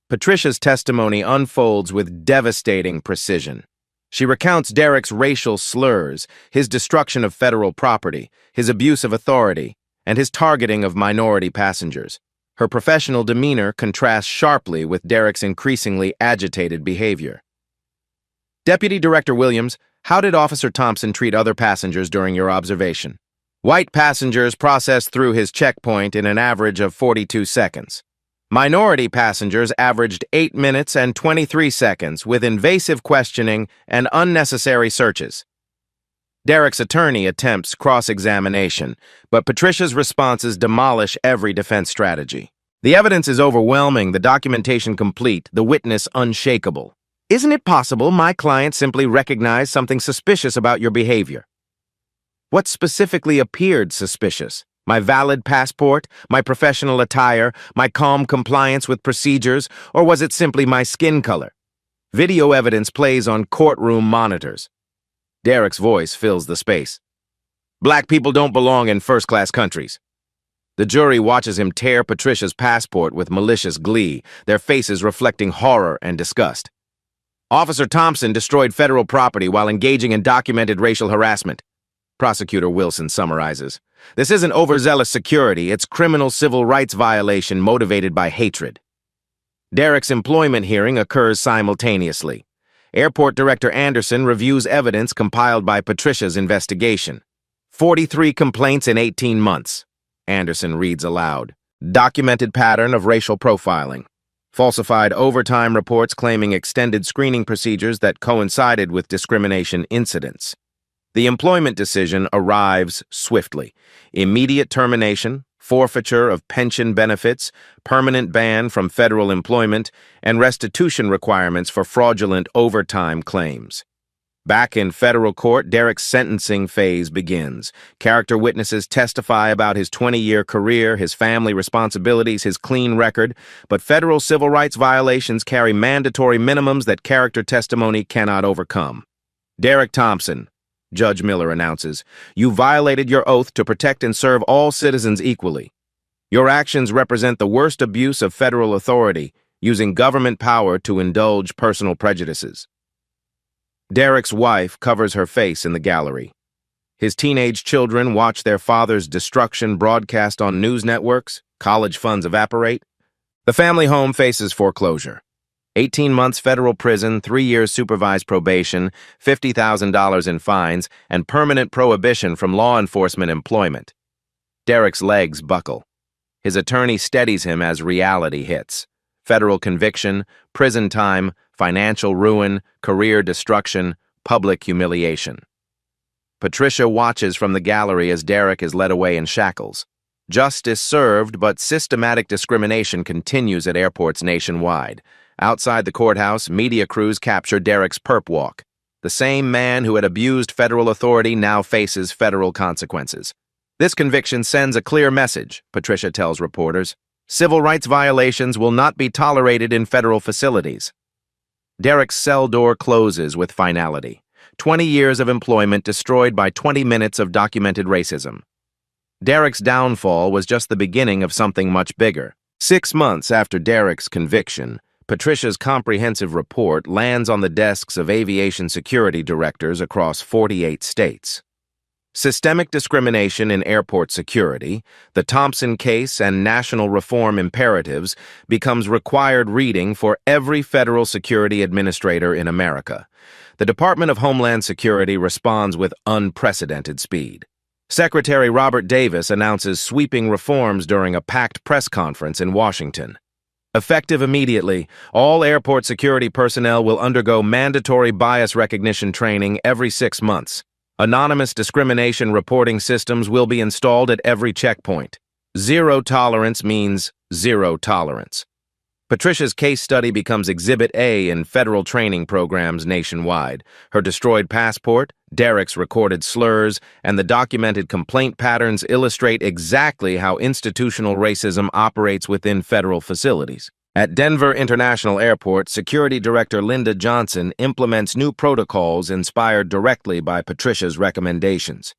Patricia's testimony unfolds with devastating precision. She recounts Derek's racial slurs, his destruction of federal property, his abuse of authority, and his targeting of minority passengers. Her professional demeanor contrasts sharply with Derek's increasingly agitated behavior. Deputy Director Williams, how did Officer Thompson treat other passengers during your observation? White passengers processed through his checkpoint in an average of 42 seconds. Minority passengers averaged 8 minutes and 23 seconds with invasive questioning and unnecessary searches. Derek's attorney attempts cross-examination, but Patricia's responses demolish every defense strategy. The evidence is overwhelming, the documentation complete, the witness unshakable. Isn't it possible my client simply recognized something suspicious about your behavior? What specifically appeared suspicious? My valid passport, my professional attire, my calm compliance with procedures, or was it simply my skin color? Video evidence plays on courtroom monitors. Derek's voice fills the space. Black people don't belong in first-class countries. The jury watches him tear Patricia's passport with malicious glee, their faces reflecting horror and disgust. Officer Thompson destroyed federal property while engaging in documented racial harassment. Prosecutor Wilson summarizes. This isn't overzealous security, it's criminal civil rights violation motivated by hatred. Derek's employment hearing occurs simultaneously. Airport Director Anderson reviews evidence compiled by Patricia's investigation. 43 complaints in 18 months. Anderson reads aloud. Documented pattern of racial profiling. Falsified overtime reports claiming extended screening procedures that coincided with discrimination incidents. The employment decision arrives swiftly. Immediate termination, forfeiture of pension benefits, permanent ban from federal employment, and restitution requirements for fraudulent overtime claims. Back in federal court, Derek's sentencing phase begins. Character witnesses testify about his 20-year career, his family responsibilities, his clean record, but federal civil rights violations carry mandatory minimums that character testimony cannot overcome. Derek Thompson, Judge Miller announces, you violated your oath to protect and serve all citizens equally. Your actions represent the worst abuse of federal authority, using government power to indulge personal prejudices. Derek's wife covers her face in the gallery. His teenage children watch their father's destruction broadcast on news networks, college funds evaporate. The family home faces foreclosure. 18 months federal prison, 3 years supervised probation, $50,000 in fines, and permanent prohibition from law enforcement employment. Derek's legs buckle. His attorney steadies him as reality hits. Federal conviction, prison time, financial ruin, career destruction, public humiliation. Patricia watches from the gallery as Derek is led away in shackles. Justice served, but systematic discrimination continues at airports nationwide. Outside the courthouse, media crews capture Derek's perp walk. The same man who had abused federal authority now faces federal consequences. This conviction sends a clear message, Patricia tells reporters. Civil rights violations will not be tolerated in federal facilities. Derek's cell door closes with finality. 20 years of employment destroyed by 20 minutes of documented racism. Derek's downfall was just the beginning of something much bigger. 6 months after Derek's conviction, Patricia's comprehensive report lands on the desks of aviation security directors across 48 states. Systemic discrimination in airport security, the Thompson case, and national reform imperatives becomes required reading for every federal security administrator in America. the Department of Homeland Security responds with unprecedented speed. Secretary Robert Davis announces sweeping reforms during a packed press conference in Washington. Effective immediately, all airport security personnel will undergo mandatory bias recognition training every 6 months. Anonymous discrimination reporting systems will be installed at every checkpoint. Zero tolerance means zero tolerance. Patricia's case study becomes Exhibit A in federal training programs nationwide. Her destroyed passport, Derek's recorded slurs, and the documented complaint patterns illustrate exactly how institutional racism operates within federal facilities. At Denver International Airport, Security Director Linda Johnson implements new protocols inspired directly by Patricia's recommendations.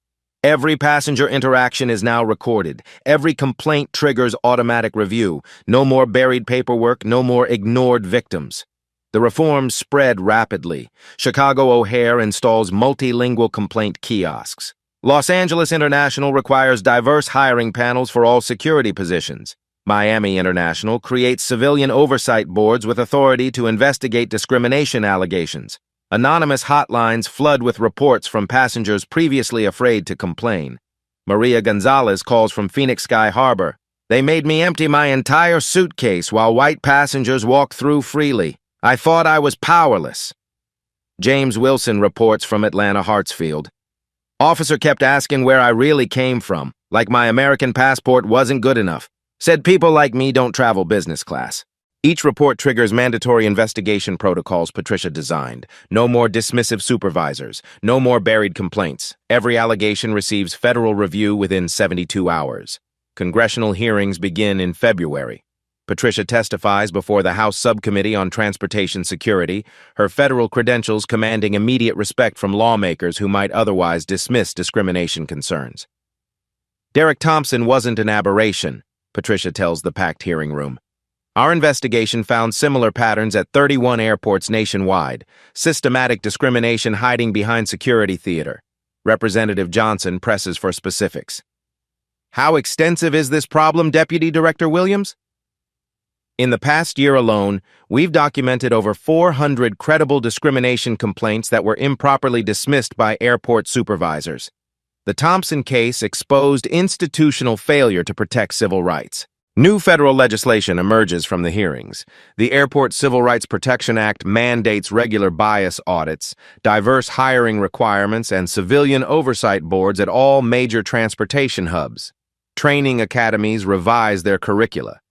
Every passenger interaction is now recorded. Every complaint triggers automatic review. No more buried paperwork, no more ignored victims. The reforms spread rapidly. Chicago O'Hare installs multilingual complaint kiosks. Los Angeles International requires diverse hiring panels for all security positions. Miami International creates civilian oversight boards with authority to investigate discrimination allegations. Anonymous hotlines flood with reports from passengers previously afraid to complain. Maria Gonzalez calls from Phoenix Sky Harbor. They made me empty my entire suitcase while white passengers walked through freely. I thought I was powerless. James Wilson reports from Atlanta Hartsfield. Officer kept asking where I really came from, like my American passport wasn't good enough. Said people like me don't travel business class. Each report triggers mandatory investigation protocols Patricia designed. No more dismissive supervisors. No more buried complaints. Every allegation receives federal review within 72 hours. Congressional hearings begin in February. Patricia testifies before the House Subcommittee on Transportation Security, her federal credentials commanding immediate respect from lawmakers who might otherwise dismiss discrimination concerns. Derek Thompson wasn't an aberration, Patricia tells the packed hearing room. Our investigation found similar patterns at 31 airports nationwide, systematic discrimination hiding behind security theater. Representative Johnson presses for specifics. How extensive is this problem, Deputy Director Williams? In the past year alone, we've documented over 400 credible discrimination complaints that were improperly dismissed by airport supervisors. The Thompson case exposed institutional failure to protect civil rights. New federal legislation emerges from the hearings. The Airport Civil Rights Protection Act mandates regular bias audits, diverse hiring requirements, and civilian oversight boards at all major transportation hubs. Training academies revise their curricula.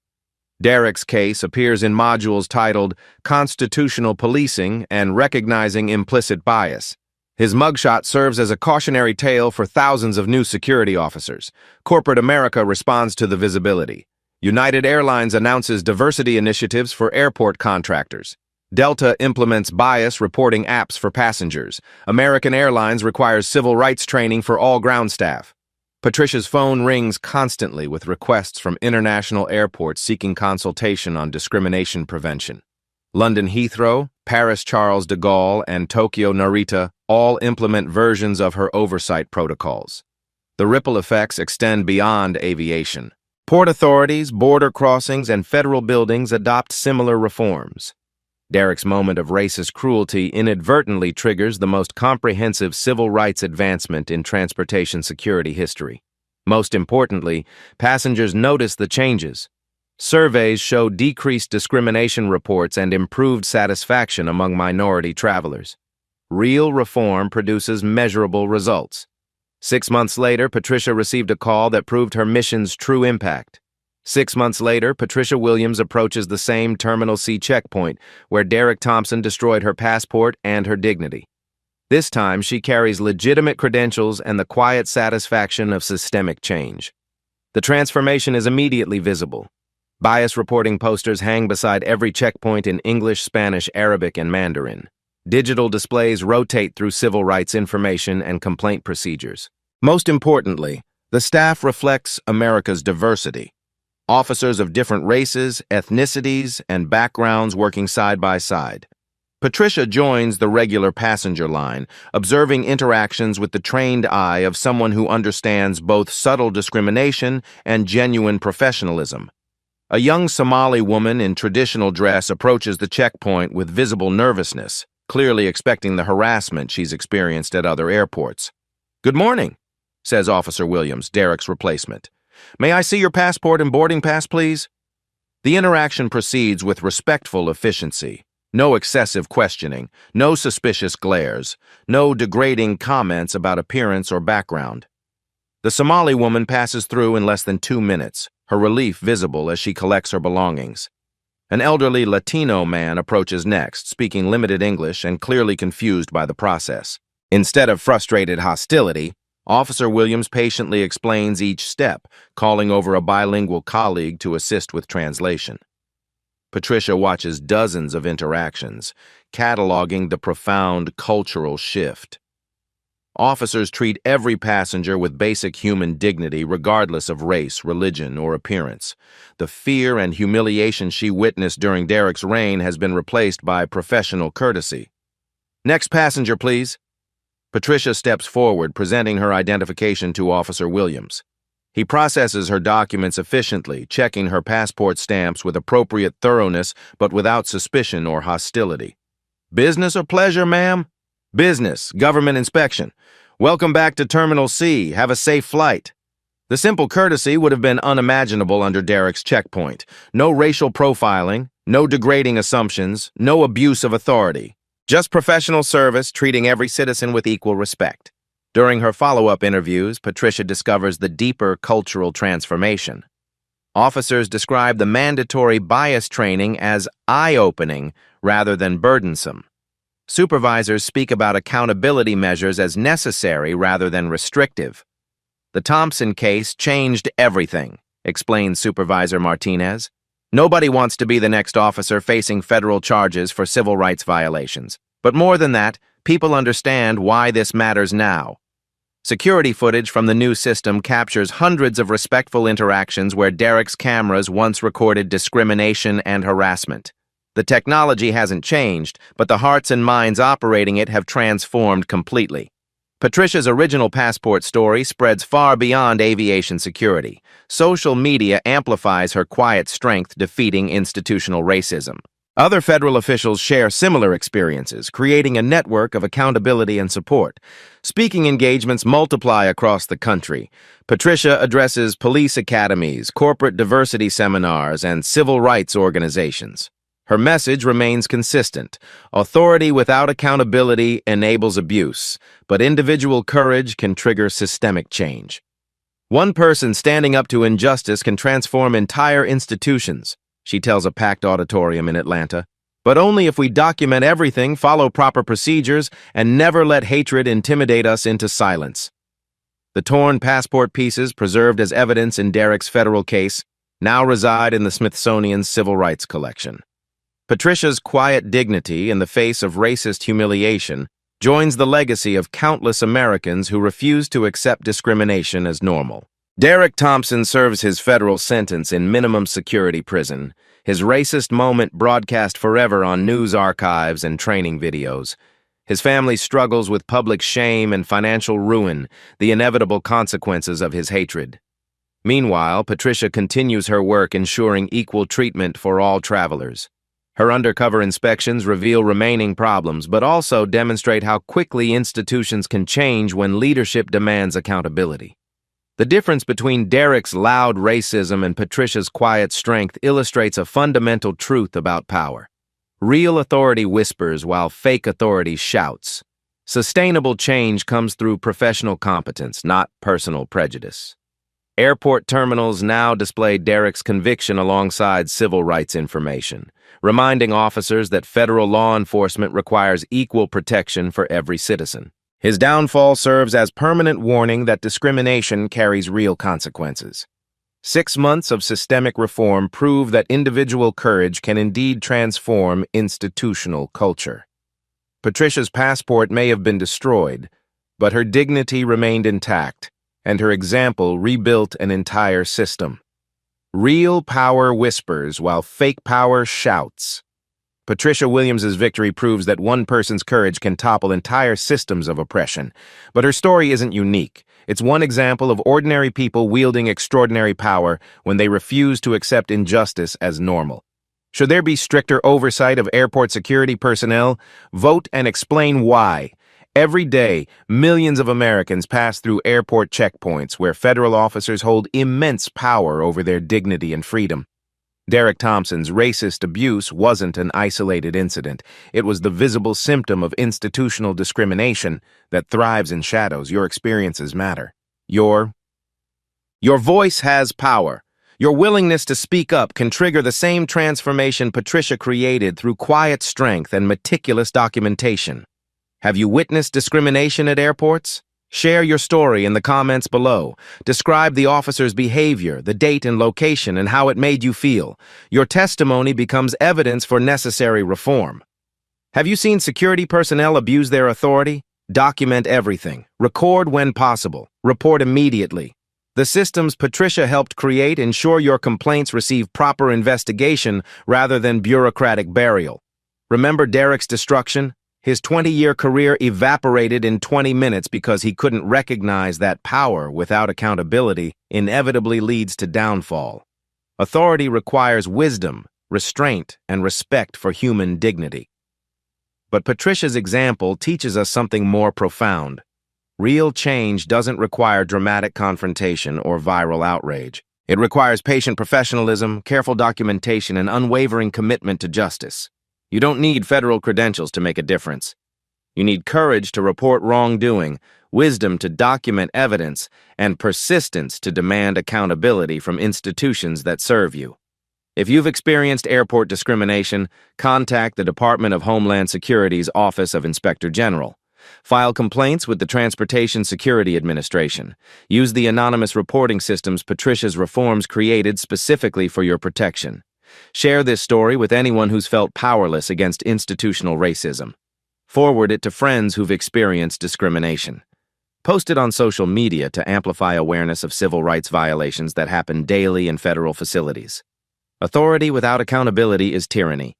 Derek's case appears in modules titled Constitutional Policing and Recognizing Implicit Bias. His mugshot serves as a cautionary tale for thousands of new security officers. Corporate America responds to the visibility. United Airlines announces diversity initiatives for airport contractors. Delta implements bias reporting apps for passengers. American Airlines requires civil rights training for all ground staff. Patricia's phone rings constantly with requests from international airports seeking consultation on discrimination prevention. London Heathrow, Paris Charles de Gaulle, and Tokyo Narita all implement versions of her oversight protocols. The ripple effects extend beyond aviation. Port authorities, border crossings, and federal buildings adopt similar reforms. Derek's moment of racist cruelty inadvertently triggers the most comprehensive civil rights advancement in transportation security history. Most importantly, passengers notice the changes. Surveys show decreased discrimination reports and improved satisfaction among minority travelers. Real reform produces measurable results. 6 months later, Patricia received a call that proved her mission's true impact. 6 months later, Patricia Williams approaches the same Terminal C checkpoint where Derek Thompson destroyed her passport and her dignity. This time, she carries legitimate credentials and the quiet satisfaction of systemic change. The transformation is immediately visible. Bias reporting posters hang beside every checkpoint in English, Spanish, Arabic, and Mandarin. Digital displays rotate through civil rights information and complaint procedures. Most importantly, the staff reflects America's diversity. Officers of different races, ethnicities, and backgrounds working side by side. Patricia joins the regular passenger line, observing interactions with the trained eye of someone who understands both subtle discrimination and genuine professionalism. A young Somali woman in traditional dress approaches the checkpoint with visible nervousness. clearly expecting the harassment she's experienced at other airports. "Good morning," says Officer Williams, Derek's replacement. "May I see your passport and boarding pass, please?" The interaction proceeds with respectful efficiency. No excessive questioning, no suspicious glares, no degrading comments about appearance or background. The Somali woman passes through in less than 2 minutes, her relief visible as she collects her belongings. An elderly Latino man approaches next, speaking limited English and clearly confused by the process. Instead of frustrated hostility, Officer Williams patiently explains each step, calling over a bilingual colleague to assist with translation. Patricia watches dozens of interactions, cataloging the profound cultural shift. Officers treat every passenger with basic human dignity regardless of race, religion, or appearance. The fear and humiliation she witnessed during Derek's reign has been replaced by professional courtesy. "Next passenger, please." Patricia steps forward, presenting her identification to Officer Williams. He processes her documents efficiently, checking her passport stamps with appropriate thoroughness but without suspicion or hostility. "Business or pleasure, ma'am?" "Business, government inspection. Welcome back to Terminal C. Have a safe flight." The simple courtesy would have been unimaginable under Derek's checkpoint. No racial profiling, no degrading assumptions, no abuse of authority. Just professional service, treating every citizen with equal respect. During her follow-up interviews, Patricia discovers the deeper cultural transformation. Officers describe the mandatory bias training as eye-opening rather than burdensome. Supervisors speak about accountability measures as necessary rather than restrictive. "The Thompson case changed everything," explains Supervisor Martinez. "Nobody wants to be the next officer facing federal charges for civil rights violations. But more than that, people understand why this matters now." Security footage from the new system captures hundreds of respectful interactions where Derek's cameras once recorded discrimination and harassment. The technology hasn't changed, but the hearts and minds operating it have transformed completely. Patricia's original passport story spreads far beyond aviation security. Social media amplifies her quiet strength defeating institutional racism. Other federal officials share similar experiences, creating a network of accountability and support. Speaking engagements multiply across the country. Patricia addresses police academies, corporate diversity seminars, and civil rights organizations. Her message remains consistent. Authority without accountability enables abuse, but individual courage can trigger systemic change. One person standing up to injustice can transform entire institutions, she tells a packed auditorium in Atlanta. But only if we document everything, follow proper procedures, and never let hatred intimidate us into silence. The torn passport pieces, preserved as evidence in Derek's federal case, now reside in the Smithsonian's Civil Rights Collection. Patricia's quiet dignity in the face of racist humiliation joins the legacy of countless Americans who refuse to accept discrimination as normal. Derek Thompson serves his federal sentence in minimum security prison, his racist moment broadcast forever on news archives and training videos. His family struggles with public shame and financial ruin, the inevitable consequences of his hatred. Meanwhile, Patricia continues her work ensuring equal treatment for all travelers. Her undercover inspections reveal remaining problems, but also demonstrate how quickly institutions can change when leadership demands accountability. The difference between Derek's loud racism and Patricia's quiet strength illustrates a fundamental truth about power. Real authority whispers while fake authority shouts. Sustainable change comes through professional competence, not personal prejudice. Airport terminals now display Derek's conviction alongside civil rights information, reminding officers that federal law enforcement requires equal protection for every citizen. His downfall serves as permanent warning that discrimination carries real consequences. 6 months of systemic reform prove that individual courage can indeed transform institutional culture. Patricia's passport may have been destroyed, but her dignity remained intact, and her example rebuilt an entire system. Real power whispers while fake power shouts. Patricia Williams's victory proves that one person's courage can topple entire systems of oppression. But her story isn't unique. It's one example of ordinary people wielding extraordinary power when they refuse to accept injustice as normal. Should there be stricter oversight of airport security personnel? Vote and explain why. Every day, millions of Americans pass through airport checkpoints where federal officers hold immense power over their dignity and freedom. Derek Thompson's racist abuse wasn't an isolated incident. It was the visible symptom of institutional discrimination that thrives in shadows. Your experiences matter. Your voice has power. Your willingness to speak up can trigger the same transformation Patricia created through quiet strength and meticulous documentation. Have you witnessed discrimination at airports? Share your story in the comments below. Describe the officer's behavior, the date and location, and how it made you feel. Your testimony becomes evidence for necessary reform. Have you seen security personnel abuse their authority? Document everything. Record when possible. Report immediately. The systems Patricia helped create ensure your complaints receive proper investigation rather than bureaucratic burial. Remember Derek's destruction? His 20-year career evaporated in 20 minutes because he couldn't recognize that power without accountability inevitably leads to downfall. Authority requires wisdom, restraint, and respect for human dignity. But Patricia's example teaches us something more profound. Real change doesn't require dramatic confrontation or viral outrage. It requires patient professionalism, careful documentation, and unwavering commitment to justice. You don't need federal credentials to make a difference. You need courage to report wrongdoing, wisdom to document evidence, and persistence to demand accountability from institutions that serve you. If you've experienced airport discrimination, contact the Department of Homeland Security's Office of Inspector General. File complaints with the Transportation Security Administration. Use the anonymous reporting systems Patricia's reforms created specifically for your protection. Share this story with anyone who's felt powerless against institutional racism. Forward it to friends who've experienced discrimination. Post it on social media to amplify awareness of civil rights violations that happen daily in federal facilities. Authority without accountability is tyranny,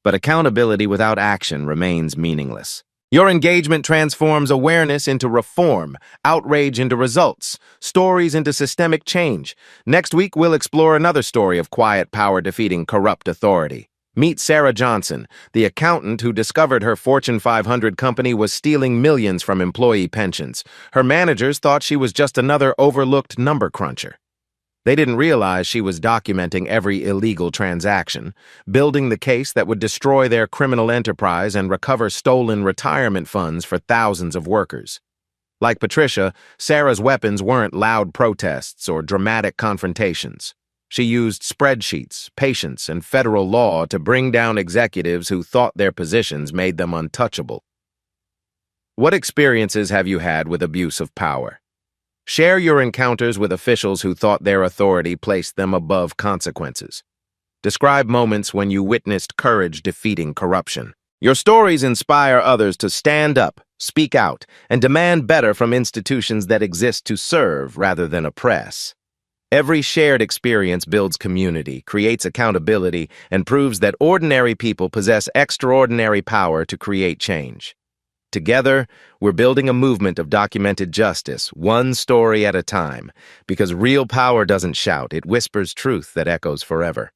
but accountability without action remains meaningless. Your engagement transforms awareness into reform, outrage into results, stories into systemic change. Next week, we'll explore another story of quiet power defeating corrupt authority. Meet Sarah Johnson, the accountant who discovered her Fortune 500 company was stealing millions from employee pensions. Her managers thought she was just another overlooked number cruncher. They didn't realize she was documenting every illegal transaction, building the case that would destroy their criminal enterprise and recover stolen retirement funds for thousands of workers. Like Patricia, Sarah's weapons weren't loud protests or dramatic confrontations. She used spreadsheets, patience, and federal law to bring down executives who thought their positions made them untouchable. What experiences have you had with abuse of power? Share your encounters with officials who thought their authority placed them above consequences. Describe moments when you witnessed courage defeating corruption. Your stories inspire others to stand up, speak out, and demand better from institutions that exist to serve rather than oppress. Every shared experience builds community, creates accountability, and proves that ordinary people possess extraordinary power to create change. Together, we're building a movement of documented justice, one story at a time, because real power doesn't shout, it whispers truth that echoes forever.